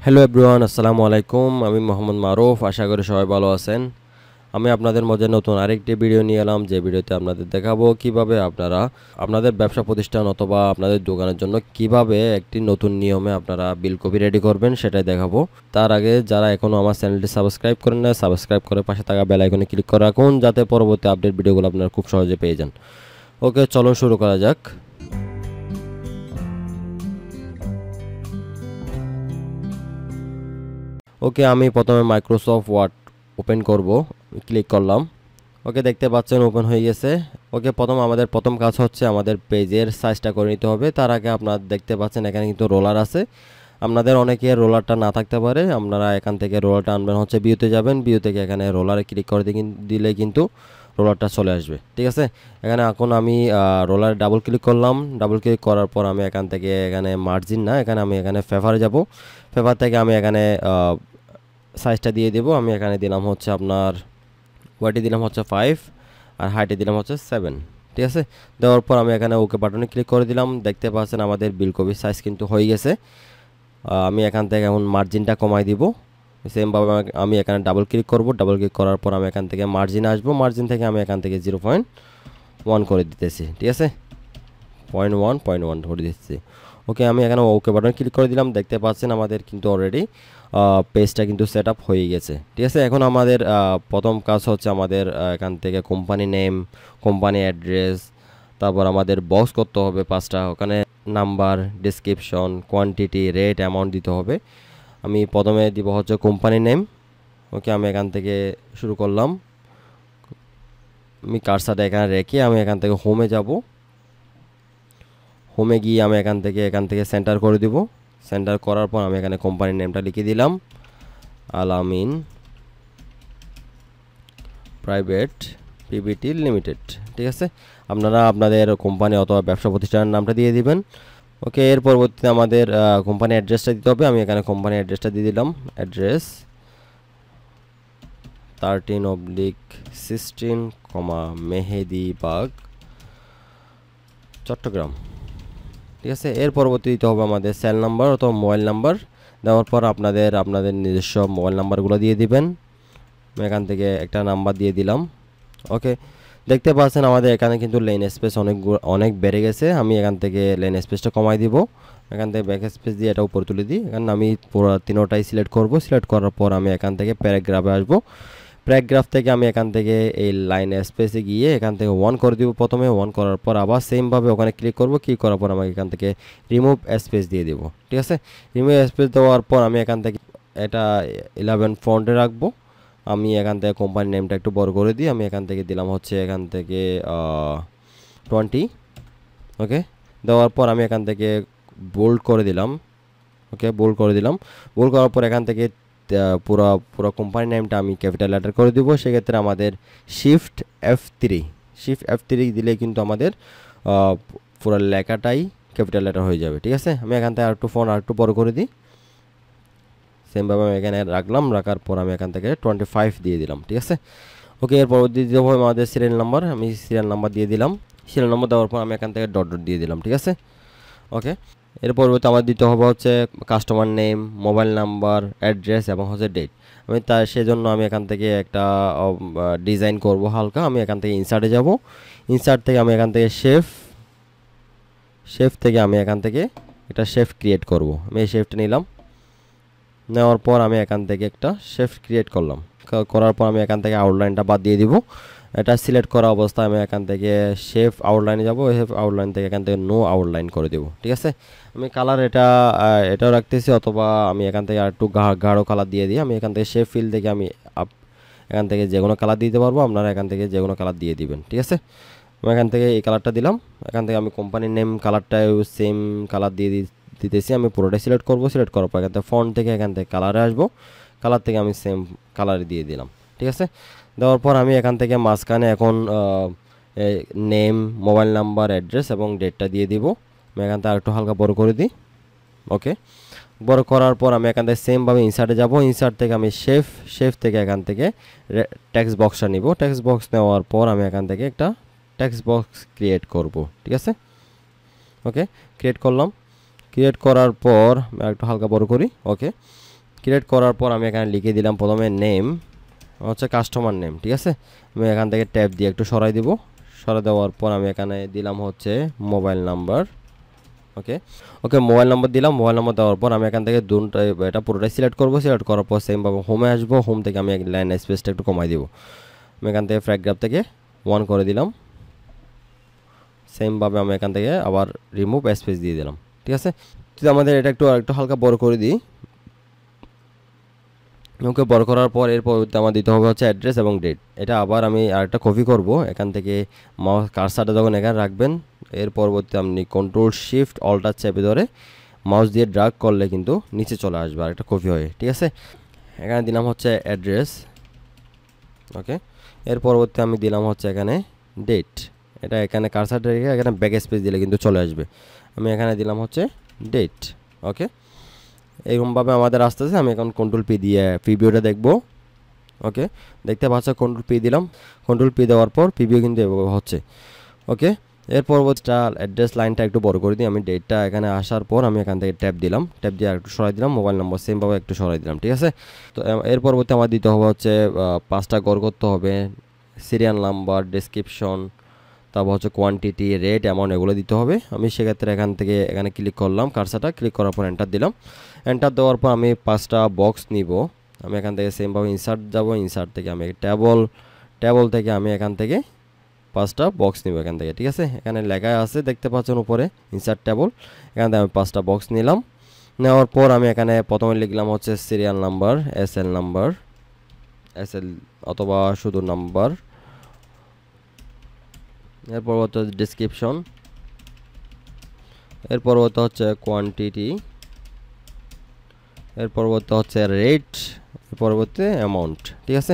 Hello everyone, আসসালামু আলাইকুম। আমি মোহাম্মদ মারুফ। আশা করি সবাই ভালো আছেন। আমি আপনাদের মধ্যে নতুন আরেকটি ভিডিও নিয়ে এলাম, যে ভিডিওতে আপনাদের দেখাবো কিভাবে আপনারা আপনাদের ব্যবসা প্রতিষ্ঠান অথবা আপনাদের দোকানের জন্য কিভাবে একটি নতুন নিয়মে আপনারা বিল কপি রেডি করবেন সেটাই দেখাবো। তার আগে যারা এখনও আমার চ্যানেলটি সাবস্ক্রাইব করেন না, সাবস্ক্রাইব করে পাশে থাকা বেল আইকনে ক্লিক করে রাখুন, যাতে পরবর্তী আপডেট ভিডিওগুলো আপনারা খুব সহজে পেয়ে যান। ওকে, চলুন শুরু করা যাক। ওকে, আমি প্রথমে মাইক্রোসফট ওয়ার্ড ওপেন করব, ক্লিক করলাম। ওকে, দেখতে পাচ্ছেন ওপেন হয়ে গেছে। ওকে, আমাদের প্রথম কাজ হচ্ছে আমাদের পেজের সাইজটা করে নিতে হবে। তার আগে আপনারা দেখতে পাচ্ছেন এখানে কিন্তু রোলার আছে। আপনাদের অনেকে রোলারটা না থাকতে পারে, আপনারা এখান থেকে রোলারটা আনবেন হচ্ছে ভিউতে যাবেন, ভিউ থেকে এখানে রোলারে ক্লিক করে দিলে কিন্তু রোলারটা চলে আসবে। ঠিক আছে, এখানে এখন আমি রোলারে ডাবল ক্লিক করলাম। ডাবল ক্লিক করার পর আমি এখান থেকে এখানে মার্জিন না, আমি এখানে ফেভারে যাব। ফেভার থেকে আমি এখানে সাইজটা দিয়ে দেবো। আমি এখানে দিলাম হচ্ছে আপনার ওয়াইটে দিলাম হচ্ছে 5 আর হাইটে দিলাম হচ্ছে 7। ঠিক আছে, দেওয়ার পর আমি এখানে ওকে বাটনে ক্লিক করে দিলাম। দেখতে পাচ্ছেন আমাদের বিল কপির সাইজ কিন্তু হয়ে গেছে। আমি এখান থেকে এখন মার্জিনটা কমাই দিব। সেমভাবে আমি এখানে ডাবল ক্লিক করব। ডাবল ক্লিক করার পর আমি এখান থেকে মার্জিন আসবো। মার্জিন থেকে আমি এখান থেকে 0.1 করে দিতেছি। ঠিক আছে, 0.1 করে দিচ্ছি। ওকে, আমি এখানে ওকে বাটন ক্লিক করে দিলাম। দেখতে পাচ্ছেন আমাদের কিন্তু অলরেডি পেজটা কিন্তু সেট আপ হয়ে গেছে। ঠিক আছে, এখন আমাদের প্রথম কাজ হচ্ছে আমাদের এখান থেকে কোম্পানি নেম, কোম্পানি অ্যাড্রেস, তারপর আমাদের বক্স করতে হবে 5টা। ওখানে number, description, quantity, rate, amount দিতে হবে। আমি প্রথমে দিব হচ্ছে কোম্পানি নেম। ওকে, আমি এখান থেকে শুরু করলাম। আমি কার্সারটা এখানে রেখে আমি এখান থেকে হোমে যাব। হোমে গিয়ে আমি এখান থেকে সেন্টার করে দিব। সেন্টার করার পর আমি এখানে কোম্পানির নেমটা লিখে দিলাম, আলামিন প্রাইভেট পিভিটি লিমিটেড। ঠিক আছে, আপনারা আপনাদের কোম্পানি অথবা ব্যবসা প্রতিষ্ঠানের নামটা দিয়ে দিবেন। ওকে, এর পরবর্তীতে আমাদের কোম্পানি অ্যাড্রেসটা দিতে হবে। আমি এখানে কোম্পানি অ্যাড্রেসটা দিয়ে দিলাম। অ্যাড্রেস 13/16, মেহেদিবাগ, চট্টগ্রাম। ঠিক আছে, এর পরবর্তী দিতে হবে আমাদের সেল নাম্বার অথবা মোবাইল নাম্বার। দেওয়ার পর আপনাদের নিজস্ব মোবাইল নাম্বারগুলো দিয়ে দিবেন। আমি এখান থেকে একটা নাম্বার দিয়ে দিলাম। ওকে, দেখতে পাচ্ছেন আমাদের এখানে কিন্তু লেন স্পেস অনেক বেড়ে গেছে। আমি এখান থেকে লেন স্পেসটা কমাই দিব। এখান থেকে ব্যাক স্পেস দিয়ে এটা উপরে তুলে দিই। এখানে আমি পুরো তিনোটাই সিলেক্ট করব। সিলেক্ট করার পর আমি এখান থেকে প্যারাগ্রাফে আসবো। প্যারাগ্রাফ থেকে আমি এখান থেকে এই লাইন স্পেসে গিয়ে এখান থেকে 1 করে দিব। প্রথমে 1 করার পর আবার সেমভাবে ওখানে ক্লিক করব। ক্লিক করার পর আমাকে এখান থেকে রিমুভ স্পেস দিয়ে দেব। ঠিক আছে, রিমুভ স্পেস দেওয়ার পর আমি এখান থেকে এটা 11 ফন্টে রাখবো। আমি এখান থেকে কোম্পানির নেমটা একটু বড় করে দিই। আমি এখান থেকে দিলাম হচ্ছে এখান থেকে 20। ওকে, দেওয়ার পর আমি এখান থেকে বোল্ড করে দিলাম। ওকে, বোল্ড করে দিলাম। বোল্ড করার পর এখান থেকে পুরো পুরো কোম্পানি নেমটা আমি ক্যাপিটাল লেটার করে দিব। সেক্ষেত্রে আমাদের শিফট F3 দিলে কিন্তু আমাদের পুরো লেখাটাই ক্যাপিটাল লেটার হয়ে যাবে। ঠিক আছে, আমি এখান থেকে আরেকটু বড় করে দিই। সেমভাবে আমি এখানে রাখার পর আমি এখান থেকে 25 দিয়ে দিলাম। ঠিক আছে, ওকে, এর পরবর্তীতে দেবো আমাদের সিরিয়াল নাম্বার। আমি সিরিয়াল নাম্বার দিয়ে দিলাম। সিরিয়াল নাম্বার দেওয়ার পর আমি এখান থেকে ডট দিয়ে দিলাম। ঠিক আছে, ওকে, এর পরবর্তী আমার দিতে হবে হচ্ছে customer name, mobile number, address এবং হচ্ছে ডেট। সেজন্য আমি এখান থেকে একটা ডিজাইন করব হালকা। আমি এখান থেকে ইনসার্টে যাব। ইনসার্ট থেকে আমি এখান থেকে শেফ থেকে আমি এখান থেকে একটা শেফ ক্রিয়েট করব। আমি এই শেফটা নিলাম। নেওয়ার পর আমি এখান থেকে একটা শেফ ক্রিয়েট করলাম। করার পর আমি এখান থেকে আউটলাইনটা বাদ দিয়ে দিব। এটা সিলেক্ট করা অবস্থায় আমি এখান থেকে শেফ আউটলাইনে যাব। শেফ আউটলাইন থেকে এখান থেকে নো আউটলাইন করে দেব। ঠিক আছে, আমি কালার এটাও রাখতেছি, অথবা আমি এখান থেকে আর একটু গাঢ় কালার দিয়ে দিই। আমি এখান থেকে শেফ ফিল থেকে আমি এখান থেকে যে কোনো কালার দিতে পারবো। আপনারা এখান থেকে যে কোনো কালার দিয়ে দিবেন। ঠিক আছে, আমি এখান থেকে এই কালারটা দিলাম। এখান থেকে আমি কোম্পানির নেম কালারটাও সেম কালার দিতেছি। আমি পুরোটাই সিলেক্ট করব। সিলেক্ট করার পর এখান থেকে ফন্ট থেকে এখান থেকে কালারে আসবো। কালার থেকে আমি সেম কালার দিয়ে দিলাম। ঠিক আছে, দেওয়ার পর আমি এখান থেকে মাঝখানে এখন নেম, মোবাইল নাম্বার, অ্যাড্রেস এবং ডেটটা দিয়ে দিব। আমি এখান থেকে আরেকটু হালকা বড় করে দিই। ওকে, বড় করার পর আমি এখান থেকে সেমভাবে ইনসার্টে যাব। ইনসার্ট থেকে আমি শেফ থেকে এখান থেকে টেক্সট বক্সটা নিব। টেক্সট বক্স নেওয়ার পর আমি এখান থেকে একটা টেক্সট বক্স ক্রিয়েট করব। ঠিক আছে, ওকে, ক্রিয়েট করলাম। ক্রিয়েট করার পর একটু হালকা বড় করি। ওকে, ক্রিয়েট করার পর আমি এখানে লিখে দিলাম প্রথমে নেম হচ্ছে কাস্টমার নেম, ঠিক আছে। আমি এখান থেকে ট্যাব দিয়ে একটু সরাই দিব। সরাই দেওয়ার পর আমি এখানে দিলাম হচ্ছে মোবাইল নাম্বার। ওকে ওকে মোবাইল নাম্বার দিলাম। মোবাইল নাম্বার দেওয়ার পর আমি এখান থেকে এটা পুরোটাই সিলেক্ট করব। সিলেক্ট করার পর সেমভাবে হোমে আসবো। হোম থেকে আমি লাইন স্পেসটা একটু কমাই দিব। আমি এখান থেকে প্যারাগ্রাফ থেকে 1 করে দিলাম। সেমভাবে আমি এখান থেকে আবার রিমুভ স্পেস দিয়ে দিলাম, ঠিক আছে। যদি আমাদের এটা একটু হালকা বড় করে দিই। ওকে বড় করার পর এর পরবর্তী আমার দিতে হবে হচ্ছে অ্যাড্রেস এবং ডেট। এটা আবার আমি আরেকটা কপি করব। এখান থেকে মাউস কার্সারটা যখন এখানে রাখবেন, এর পরবর্তী আপনি কন্ট্রোল শিফট অল্টার চেপে ধরে মাউস দিয়ে ড্রাগ করলে কিন্তু নিচে চলে আসবে আরেকটা কপি হয়ে, ঠিক আছে। এখানে দিলাম হচ্ছে অ্যাড্রেস। ওকে এর পরবর্তী আমি দিলাম হচ্ছে এখানে ডেট। এটা এখানে কার্সারটা রেখে এখানে ব্যাক স্পেস দিলে কিন্তু চলে আসবে। আমি এখানে দিলাম হচ্ছে ডেট। ওকে এরকমভাবে আমাদের আসতেছে। আমি এখন কন্ট্রোল পি দিয়ে প্রিভিউটা দেখব। ওকে দেখতে পাচ্ছ কন্ট্রোল পি দিলাম। কন্ট্রোল পি দেওয়ার পর প্রিভিউ কিন্তু এভাবে হচ্ছে। ওকে এর পরবর্তীটা অ্যাড্রেস লাইনটা একটু বড় করে দিই। আমি ডেটটা এখানে আসার পর আমি এখান থেকে ট্যাব দিলাম। ট্যাব দিয়ে একটু সরাই দিলাম। মোবাইল নম্বর সেমভাবে একটু সরাই দিলাম, ঠিক আছে। তো এর পরবর্তী আমার দিতে হবে হচ্ছে 5টা ঘর করতে হবে। সিরিয়াল নাম্বার, ডেসক্রিপশন, তারপর হচ্ছে কোয়ান্টিটি, রেট, অ্যামাউন্ট এগুলো দিতে হবে। আমি সেক্ষেত্রে এখান থেকে এখানে ক্লিক করলাম। কার্সারটা ক্লিক করার পর এন্টার দিলাম। এন্টার দেওয়ার পর আমি 5টা বক্স নিব। আমি এখান থেকে সেমভাবে ইনসার্ট যাব। ইনসার্ট থেকে আমি ট্যাবল থেকে আমি এখান থেকে 5টা বক্স নিব এখান থেকে, ঠিক আছে। এখানে লেখা আছে দেখতে পাচ্ছেন উপরে ইনসার্ট ট্যাবল। এখান থেকে আমি 5টা বক্স নিলাম। নেওয়ার পর আমি এখানে প্রথমে লিখলাম হচ্ছে সিরিয়াল নাম্বার, এসএল অথবা শুধু নাম্বার। এর পরবর্তী হচ্ছে ডেসক্রিপশন। এর পরবর্তী হচ্ছে কোয়ান্টিটি। এর পরবর্তী হচ্ছে রেট। এর পরবর্তী অ্যামাউন্ট, ঠিক আছে।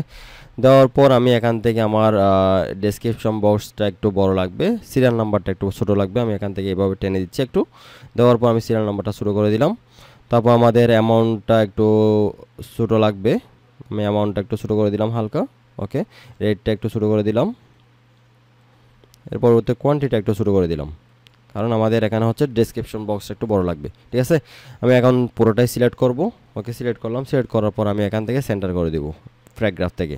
দেওয়ার পর আমি এখান থেকে আমার ডেসক্রিপশন বক্সটা একটু বড় লাগবে, সিরিয়াল নাম্বারটা একটু ছোটো লাগবে। আমি এখান থেকে এভাবে টেনে দিচ্ছি একটু। দেওয়ার পর আমি সিরিয়াল নাম্বারটা শুরু করে দিলাম। তারপর আমাদের অ্যামাউন্টটা একটু ছোটো লাগবে। আমি অ্যামাউন্টটা একটু ছোটো করে দিলাম হালকা। ওকে রেটটা একটু ছোটো করে দিলাম। এর পরবর্তী কোয়ান্টিটি একটু ছোটো করে দিলাম, কারণ আমাদের এখানে হচ্ছে ডেসক্রিপশন বক্সটা একটু বড় লাগবে, ঠিক আছে। আমি এখন পুরোটাই সিলেক্ট করব। ওকে সিলেক্ট করলাম। সিলেক্ট করার পর আমি এখান থেকে সেন্টার করে দেব প্যারাগ্রাফ থেকে।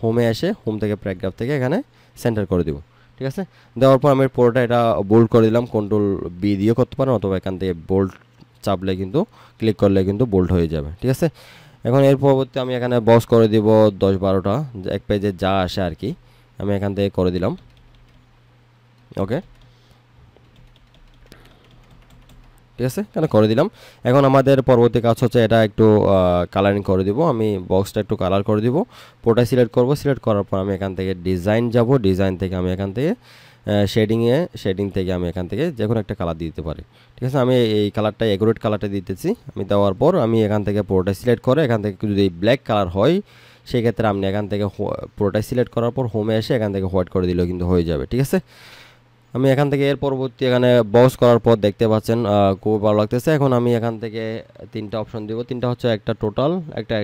হোমে এসে হোম থেকে প্যারাগ্রাফ থেকে এখানে সেন্টার করে দেব, ঠিক আছে। দেওয়ার পর আমি পুরোটা এটা বোল্ড করে দিলাম। কন্ট্রোল বি দিয়ে করতে পারেন, অথবা এখান থেকে বোল্ড চাপলে কিন্তু ক্লিক করলে কিন্তু বোল্ড হয়ে যাবে, ঠিক আছে। এখন এর পরবর্তী আমি এখানে বক্স করে দিব 10-12টা, এক পেজে যা আসে আর কি। আমি এখান থেকে করে দিলাম। ওকে ঠিক আছে এখানে করে দিলাম। এখন আমাদের পরবর্তী কাজ হচ্ছে এটা একটু কালারিং করে দিব। আমি বক্সটা একটু কালার করে দিব। পুরোটা সিলেক্ট করব। সিলেক্ট করার পর আমি এখান থেকে ডিজাইন যাব। ডিজাইন থেকে আমি এখান থেকে শেডিং থেকে আমি এখান থেকে যে কোনো একটা কালার দিতে পারি, ঠিক আছে। আমি এই কালারটা অ্যাকুরেট কালারটা দিতেছি। আমি দেওয়ার পর আমি এখান থেকে পুরোটা সিলেক্ট করে এখান থেকে যদি ব্ল্যাক কালার হয় সেক্ষেত্রে আপনি এখান থেকে পুরোটাই সিলেক্ট করার পর হোমে এসে এখান থেকে হোয়াইট করে দিলেও কিন্তু হয়ে যাবে, ঠিক আছে। আমি এখান থেকে এর পরবর্তী এখানে বক্স করার পর দেখতে পাচ্ছেন খুব ভালো লাগতেছে। এখন আমি এখান থেকে 3টা অপশন দিব। 3টা হচ্ছে একটা টোটাল, একটা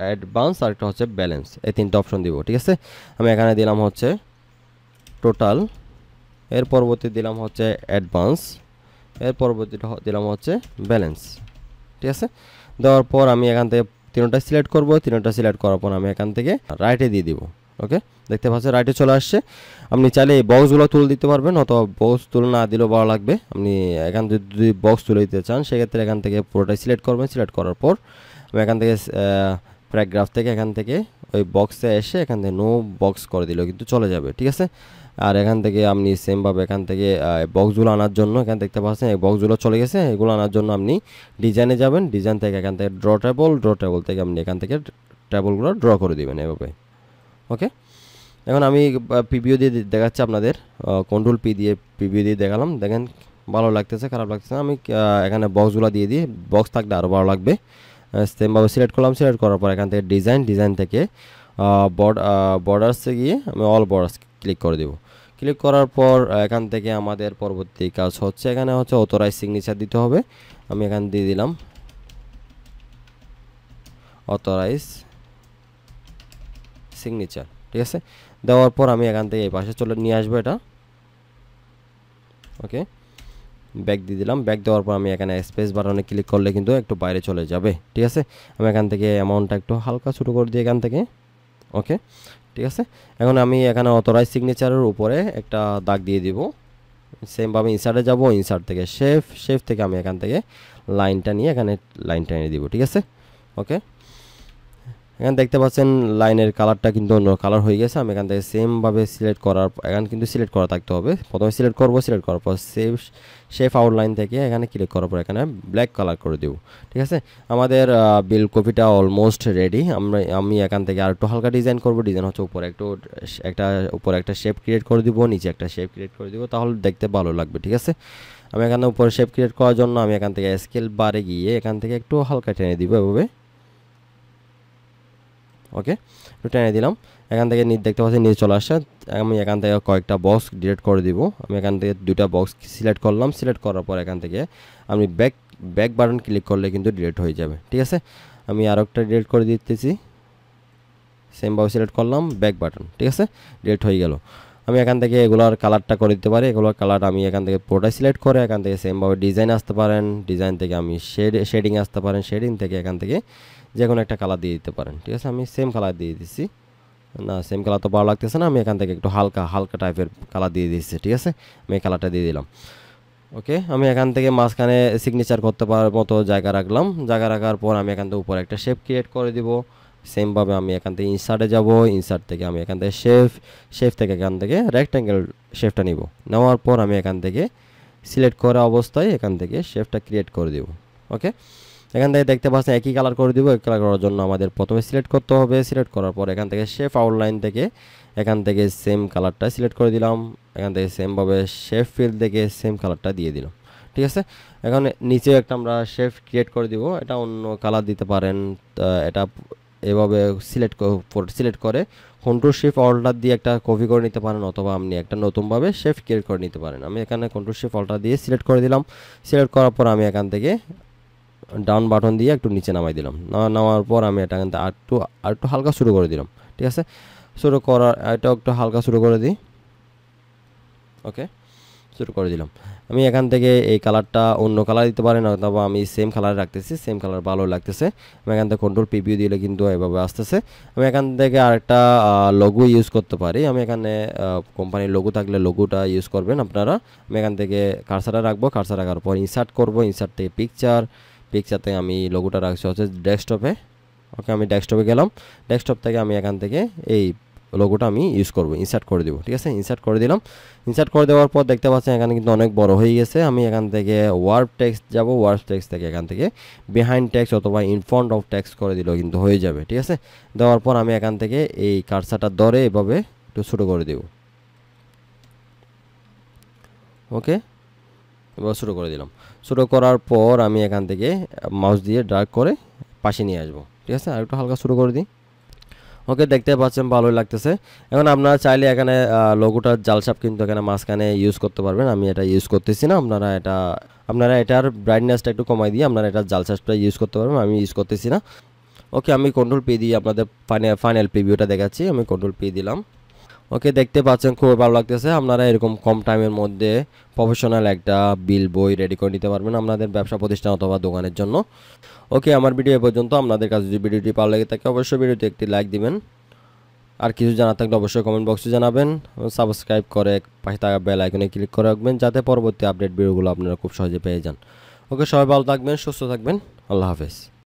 অ্যাডভান্স আর একটা হচ্ছে ব্যালেন্স। এই 3টা অপশন দিব, ঠিক আছে। আমি এখানে দিলাম হচ্ছে টোটাল। এর পরবর্তী দিলাম হচ্ছে অ্যাডভান্স। এর পরবর্তীটা দিলাম হচ্ছে ব্যালেন্স, ঠিক আছে। দেওয়ার পর আমি এখান থেকে 3টা সিলেক্ট করব। 3টা সিলেক্ট করার পর আমি এখান থেকে রাইটে দিয়ে দিব। ওকে দেখতে পাচ্ছেন রাইটে চলে আসছে। আপনি চাইলে এই বক্সগুলো তুলে দিতে পারবেন, অথবা বক্স তুলে না দিলেও ভালো লাগবে। আপনি এখান থেকে যদি বক্স তুলে দিতে চান সেক্ষেত্রে এখান থেকে পুরোটাই সিলেক্ট করবেন। সিলেক্ট করার পর আমি এখান থেকে প্যারাগ্রাফ থেকে এখান থেকে ওই বক্সে এসে এখান থেকে নো বক্স করে দিলেও কিন্তু চলে যাবে, ঠিক আছে। আর এখান থেকে আপনি সেমভাবে এখান থেকে বক্সগুলো আনার জন্য এখানে দেখতে পাচ্ছেন এই বক্সগুলো চলে গেছে। এগুলো আনার জন্য আপনি ডিজাইনে যাবেন। ডিজাইন থেকে এখান থেকে ড্র টেবল থেকে আপনি এখান থেকে টেবলগুলো ড্র করে দেবেন এভাবে। ওকে এখন আমি প্রিভিউ দিয়ে দেখাচ্ছি আপনাদের। কন্ট্রোল পি দিয়ে প্রিভিউ দিয়ে দেখালাম। দেখেন ভালো লাগতেছে, খারাপ লাগতেছে না। আমি এখানে বক্সগুলো দিয়ে দিই। বক্স থাকলে আরও ভালো লাগবে। সেমভাবে সিলেক্ট করলাম। সিলেক্ট করার পর এখান থেকে ডিজাইন থেকে বর্ডার্সে গিয়ে আমি অল বর্ডার্স ক্লিক করে দেবো। ক্লিক করার পর এখান থেকে আমাদের পরবর্তী কাজ হচ্ছে এখানে হচ্ছে অথরাইজ সিগনেচার দিতে হবে। আমি এখানে দিয়ে দিলাম অথরাইজ সিগনেচার, ঠিক আছে। দেওয়ার পর আমি এখান থেকে এই পাশে চলে নিয়ে আসবো এটা। ওকে ব্যাক দিয়ে দিলাম। ব্যাক দেওয়ার পর আমি এখানে স্পেস বাটনে ক্লিক করলে কিন্তু একটু বাইরে চলে যাবে, ঠিক আছে। আমি এখান থেকে অ্যামাউন্টটা একটু হালকা ছোটো করে দিই এখান থেকে। ওকে, ঠিক আছে। এখন আমি এখানে অথরাইজ সিগনেচারের উপরে একটা দাগ দিয়ে দিব। সেমভাবে ইনসার্টে যাব, ইনসার্ট থেকে শেফ থেকে আমি এখান থেকে লাইনটা নিয়ে এখানে লাইনটা এনে দিব, ঠিক আছে। ওকে, এখানে দেখতে পাচ্ছেন লাইনের কালারটা কিন্তু অন্য কালার হয়ে গেছে। আমি এখান থেকে সেমভাবে সিলেক্ট করার, এখানে কিন্তু সিলেক্ট করা থাকতে হবে। প্রথমে সিলেক্ট করব, সিলেক্ট করার পর শেফ আউটলাইন থেকে এখানে ক্লিক করার পর এখানে ব্ল্যাক কালার করে দেব, ঠিক আছে। আমাদের বিল কপিটা অলমোস্ট রেডি। আমি এখান থেকে আর একটু হালকা ডিজাইন করব। ডিজাইন হচ্ছে উপরে উপরে একটা শেপ ক্রিয়েট করে দিব, নিচে একটা শেপ ক্রিয়েট করে দিব, তাহলে দেখতে ভালো লাগবে, ঠিক আছে। আমি এখানে উপরে শেপ ক্রিয়েট করার জন্য আমি এখান থেকে স্কেল বারে গিয়ে এখান থেকে একটু হালকা টেনে দিব এভাবে। ওকে, একটু টেনে দিলাম। এখান থেকে দেখতে পাচ্ছি নিচে চলে আসছে। আমি এখান থেকে কয়েকটা বক্স ডিলিট করে দিব। আমি এখান থেকে দুটা বক্স সিলেক্ট করলাম। সিলেক্ট করার পর এখান থেকে আমি ব্যাক বাটন ক্লিক করলে কিন্তু ডিলিট হয়ে যাবে, ঠিক আছে। আমি আরও একটা ডিলিট করে দিতেছি। সেমভাবে সিলেক্ট করলাম, ব্যাক বাটন, ঠিক আছে, ডিলিট হয়ে গেল। আমি এখান থেকে এগুলোর কালারটা করে দিতে পারি। এগুলোর কালার আমি এখান থেকে পুরোটাই সিলেক্ট করে এখান থেকে সেমভাবে ডিজাইন আসতে পারেন। ডিজাইন থেকে আমি শেডিং আসতে পারেন। শেডিং থেকে এখান থেকে যে কোনো একটা কালার দিয়ে দিতে পারেন, ঠিক আছে। আমি সেম কালার দিয়ে দিচ্ছি। না, সেম কালার তো ভালো লাগতেছে না। আমি এখান থেকে একটু হালকা টাইপের কালার দিয়ে দিচ্ছি, ঠিক আছে। আমি এই কালারটা দিয়ে দিলাম। ওকে, আমি এখান থেকে মাঝখানে সিগনেচার করতে পারার মতো জায়গা রাখলাম। জায়গা রাখার পর আমি এখান থেকে উপরে একটা শেপ ক্রিয়েট করে দিব। সেমভাবে আমি এখান থেকে ইনসার্টে যাব। ইনসার্ট থেকে আমি এখান থেকে শেফ থেকে এখান থেকে রেক্ট্যাঙ্গেল শেপটা নিব। নেওয়ার পর আমি এখান থেকে সিলেক্ট করা অবস্থায় এখান থেকে শেপটা ক্রিয়েট করে দিব। ওকে, এখান থেকে দেখতে পাচ্ছেন একই কালার করে দিব। এক কালার করার জন্য আমাদের প্রথমে সিলেক্ট করতে হবে। সিলেক্ট করার পর এখান থেকে শেফ আউটলাইন থেকে এখান থেকে সেম কালারটা সিলেক্ট করে দিলাম। এখান থেকে সেমভাবে শেফ ফিল থেকে সেম কালারটা দিয়ে দিলাম, ঠিক আছে। এখন নিচে একটা আমরা শেফ ক্রিয়েট করে দিব। এটা অন্য কালার দিতে পারেন। এটা এভাবে সিলেক্ট করে কন্ট্রোল শিফট অল্টার দিয়ে একটা কপি করে নিতে পারেন, অথবা আপনি একটা নতুনভাবে শেফ ক্রিয়েট করে নিতে পারেন। আমি এখানে কন্ট্রোল শিফট অল্টার দিয়ে সিলেক্ট করে দিলাম। সিলেক্ট করার পর আমি এখান থেকে ডাউন বাটন দিয়ে একটু নিচে নামাই দিলাম। নামার পর আমি এটা কিন্তু আরেকটু হালকা শুরু করে দিলাম, ঠিক আছে। শুরু করার এটা একটু হালকা শুরু করে দিই। ওকে, শুরু করে দিলাম। আমি এখান থেকে এই কালারটা অন্য কালার দিতে পারেন, অথবা আমি সেম কালার রাখতেছি। সেম কালার ভালো লাগতেছে। আমি এখান থেকে কন্ট্রোল প্রিভিউ দিলে কিন্তু এভাবে আসতেছে। আমি এখান থেকে আরেকটা লোগো ইউজ করতে পারি। আমি এখানে কোম্পানির লোগো থাকলে লোগোটা ইউজ করবেন আপনারা। আমি এখান থেকে কার্সারটা রাখবো। কার্সার রাখার পর ইনসার্ট করব। ইনসার্ট থেকে পিকচারতে আমি লোগোটা রাখছি হচ্ছে ডেস্কটপে। ওকে, আমি ডেস্কটপে গেলাম। ডেস্কটপ থেকে আমি এখান থেকে এই লোগোটা আমি ইউজ করব, ইনসার্ট করে দেবো, ঠিক আছে। ইনসার্ট করে দিলাম। ইনসার্ট করে দেওয়ার পর দেখতে পাচ্ছেন এখানে কিন্তু অনেক বড় হয়ে গেছে। আমি এখান থেকে ওয়ার্ড টেক্সট যাব। ওয়ার্ড টেক্সট থেকে এখান থেকে বিহাইন্ড টেক্সট অথবা ইন ফ্রন্ট অফ টেক্সট করে দিলেও কিন্তু হয়ে যাবে, ঠিক আছে। দেওয়ার পর আমি এখান থেকে এই কার্সারটা ধরে এভাবে একটু ছোটো করে দেব। ওকে, এবার ছোটো করে দিলাম। ছোটো করার পর আমি এখান থেকে মাউস দিয়ে ড্র্যাগ করে পাশে নিয়ে আসবো, ঠিক আছে। আর একটু হালকা ছোটো করে দিই। ওকে, দেখতে পাচ্ছেন ভালোই লাগতেছে। এখন আপনারা চাইলে এখানে লোগোটার জালসাপ কিন্তু এখানে মাঝখানে ইউজ করতে পারবেন। আমি এটা ইউজ করতেছি না। আপনারা এটার ব্রাইটনেসটা একটু কমাই দিয়ে আপনারা এটার জালসাপটা ইউজ করতে পারবেন। আমি ইউজ করতেছি না। ওকে, আমি কন্ট্রোল পি দিয়ে আপনাদের ফাইনাল প্রিভিউটা দেখাচ্ছি। আমি কন্ট্রোল পি দিলাম। ওকে, দেখতে পাচ্ছেন খুবই ভালো লাগতেছে। আপনারা এরকম কম টাইমের মধ্যে প্রফেশনাল একটা বিল বই রেডি করে নিতে পারবেন আপনাদের ব্যবসা প্রতিষ্ঠান অথবা দোকানের জন্য। ওকে, আমার ভিডিও এ পর্যন্ত। আপনাদের কাছে যদি ভিডিওটি ভালো লাগে থাকে অবশ্যই ভিডিওতে একটি লাইক দিবেন। আর কিছু জানার থাকলে অবশ্যই কমেন্ট বক্সে জানাবেন। সাবস্ক্রাইব করে পাশে থাকা বেল আইকনে ক্লিক করে রাখবেন, যাতে পরবর্তী আপডেট ভিডিওগুলো আপনারা খুব সহজে পেয়ে যান। ওকে, সবাই ভালো থাকবেন, সুস্থ থাকবেন। আল্লাহ হাফেজ।